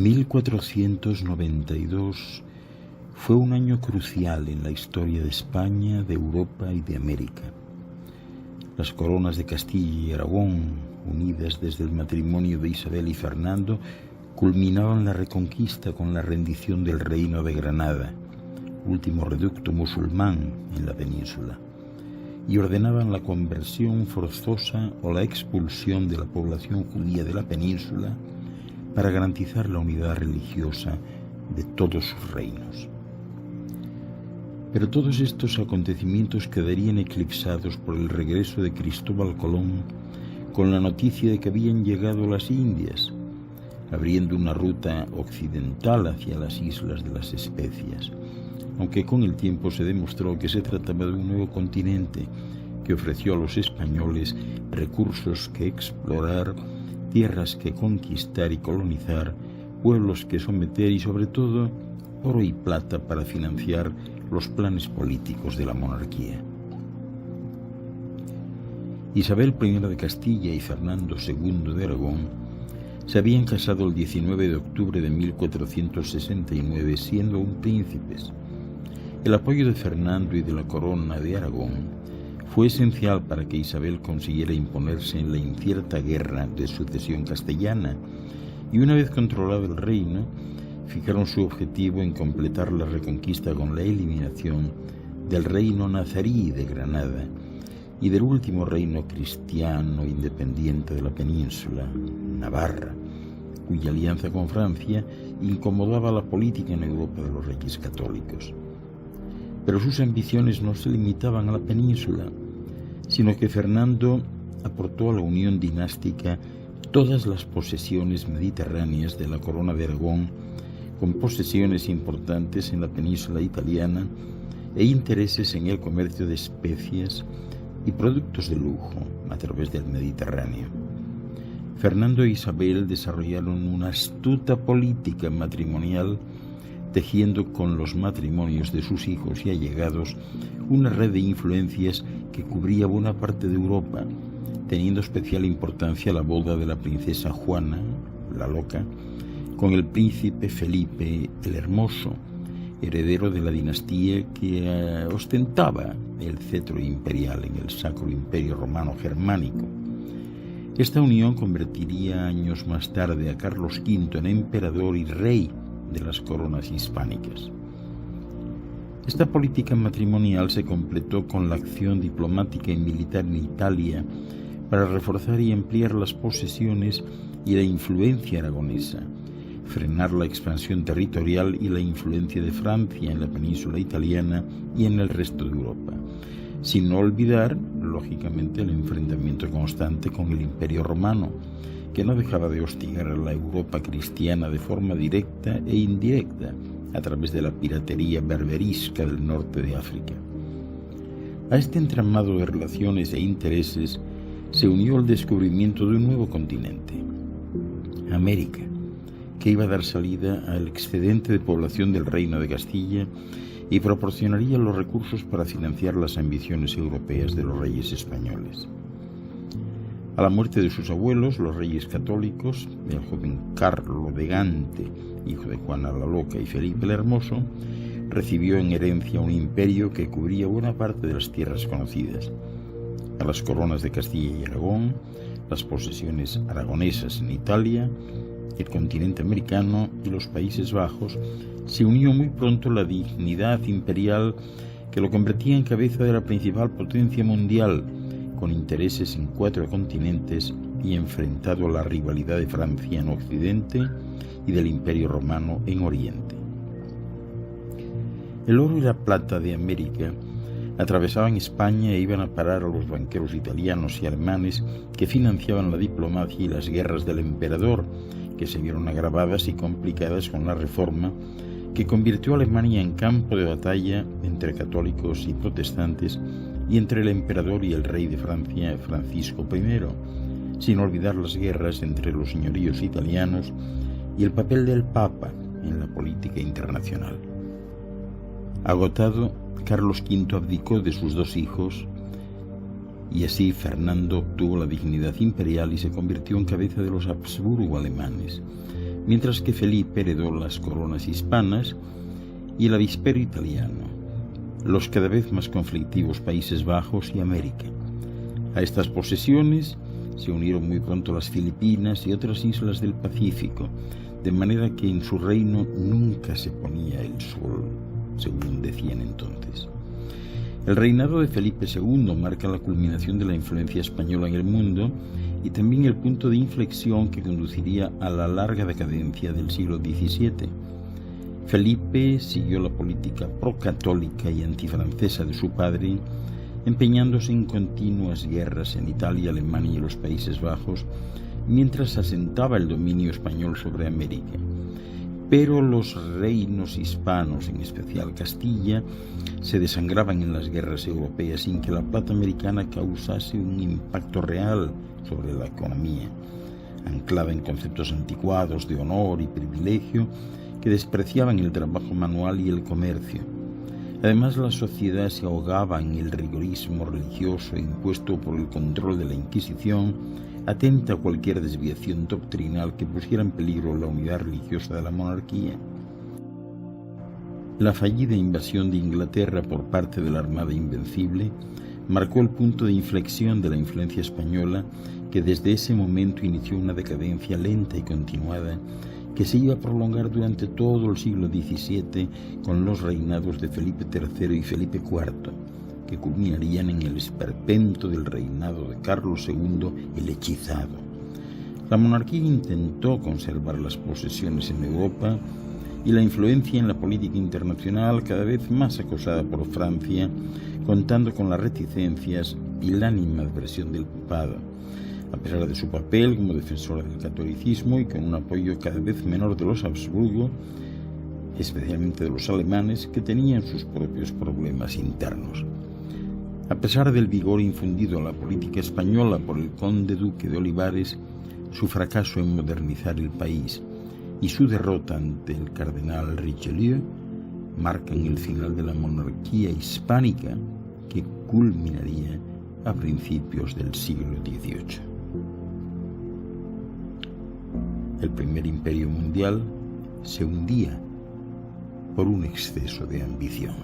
1492 fue un año crucial en la historia de España, de Europa y de América. Las coronas de Castilla y Aragón, unidas desde el matrimonio de Isabel y Fernando, culminaban la reconquista con la rendición del Reino de Granada, último reducto musulmán en la península, y ordenaban la conversión forzosa o la expulsión de la población judía de la península para garantizar la unidad religiosa de todos sus reinos. Pero todos estos acontecimientos quedarían eclipsados por el regreso de Cristóbal Colón con la noticia de que habían llegado a las Indias, abriendo una ruta occidental hacia las Islas de las Especias, aunque con el tiempo se demostró que se trataba de un nuevo continente que ofreció a los españoles recursos que explorar, tierras que conquistar y colonizar, pueblos que someter y, sobre todo, oro y plata para financiar los planes políticos de la monarquía. Isabel I de Castilla y Fernando II de Aragón se habían casado el 19 de octubre de 1469, siendo aún príncipes. El apoyo de Fernando y de la corona de Aragón fue esencial para que Isabel consiguiera imponerse en la incierta guerra de sucesión castellana, y una vez controlado el reino, fijaron su objetivo en completar la reconquista con la eliminación del reino nazarí de Granada y del último reino cristiano independiente de la península, Navarra, cuya alianza con Francia incomodaba la política en Europa de los reyes católicos. Pero sus ambiciones no se limitaban a la península, sino que Fernando aportó a la unión dinástica todas las posesiones mediterráneas de la corona de Aragón, con posesiones importantes en la península italiana e intereses en el comercio de especias y productos de lujo a través del Mediterráneo. Fernando e Isabel desarrollaron una astuta política matrimonial, tejiendo con los matrimonios de sus hijos y allegados una red de influencias que cubría buena parte de Europa, teniendo especial importancia la boda de la princesa Juana, la Loca, con el príncipe Felipe el Hermoso, heredero de la dinastía que ostentaba el cetro imperial en el Sacro Imperio Romano Germánico. Esta unión convertiría años más tarde a Carlos V en emperador y rey de las coronas hispánicas. Esta política matrimonial se completó con la acción diplomática y militar en Italia para reforzar y ampliar las posesiones y la influencia aragonesa, frenar la expansión territorial y la influencia de Francia en la península italiana y en el resto de Europa, sin no olvidar, lógicamente, el enfrentamiento constante con el Imperio Romano, que no dejaba de hostigar a la Europa cristiana de forma directa e indirecta a través de la piratería berberisca del norte de África. A este entramado de relaciones e intereses se unió el descubrimiento de un nuevo continente, América, que iba a dar salida al excedente de población del Reino de Castilla y proporcionaría los recursos para financiar las ambiciones europeas de los reyes españoles. A la muerte de sus abuelos, los reyes católicos, el joven Carlo de Gante, hijo de Juana la Loca y Felipe el Hermoso, recibió en herencia un imperio que cubría buena parte de las tierras conocidas. A las coronas de Castilla y Aragón, las posesiones aragonesas en Italia, el continente americano y los Países Bajos, se unió muy pronto la dignidad imperial que lo convertía en cabeza de la principal potencia mundial, con intereses en 4 continentes y enfrentado a la rivalidad de Francia en Occidente y del Imperio Romano en Oriente. El oro y la plata de América atravesaban España e iban a parar a los banqueros italianos y alemanes que financiaban la diplomacia y las guerras del emperador, que se vieron agravadas y complicadas con la Reforma, que convirtió a Alemania en campo de batalla entre católicos y protestantes y entre el emperador y el rey de Francia, Francisco I, sin olvidar las guerras entre los señoríos italianos y el papel del Papa en la política internacional. Agotado, Carlos V abdicó de sus 2 hijos y así Fernando obtuvo la dignidad imperial y se convirtió en cabeza de los Habsburgo alemanes, mientras que Felipe heredó las coronas hispanas y el avispero italiano, los cada vez más conflictivos Países Bajos y América. A estas posesiones se unieron muy pronto las Filipinas y otras islas del Pacífico, de manera que en su reino nunca se ponía el sol, según decían entonces. El reinado de Felipe II marca la culminación de la influencia española en el mundo y también el punto de inflexión que conduciría a la larga decadencia del siglo XVII. Felipe siguió la política procatólica y antifrancesa de su padre, empeñándose en continuas guerras en Italia, Alemania y los Países Bajos, mientras asentaba el dominio español sobre América. Pero los reinos hispanos, en especial Castilla, se desangraban en las guerras europeas sin que la plata americana causase un impacto real sobre la economía, anclada en conceptos anticuados de honor y privilegio que despreciaban el trabajo manual y el comercio. Además, la sociedad se ahogaba en el rigorismo religioso impuesto por el control de la Inquisición, atenta a cualquier desviación doctrinal que pusiera en peligro la unidad religiosa de la monarquía. La fallida invasión de Inglaterra por parte de la Armada Invencible marcó el punto de inflexión de la influencia española, que desde ese momento inició una decadencia lenta y continuada que se iba a prolongar durante todo el siglo XVII con los reinados de Felipe III y Felipe IV, que culminarían en el esperpento del reinado de Carlos II el Hechizado. La monarquía intentó conservar las posesiones en Europa y la influencia en la política internacional, cada vez más acosada por Francia, contando con las reticencias y la animadversión del papado, a pesar de su papel como defensora del catolicismo y con un apoyo cada vez menor de los Habsburgo, especialmente de los alemanes, que tenían sus propios problemas internos. A pesar del vigor infundido a la política española por el conde duque de Olivares, su fracaso en modernizar el país y su derrota ante el cardenal Richelieu marcan el final de la monarquía hispánica, que culminaría a principios del siglo XVIII. El primer imperio mundial se hundía por un exceso de ambición.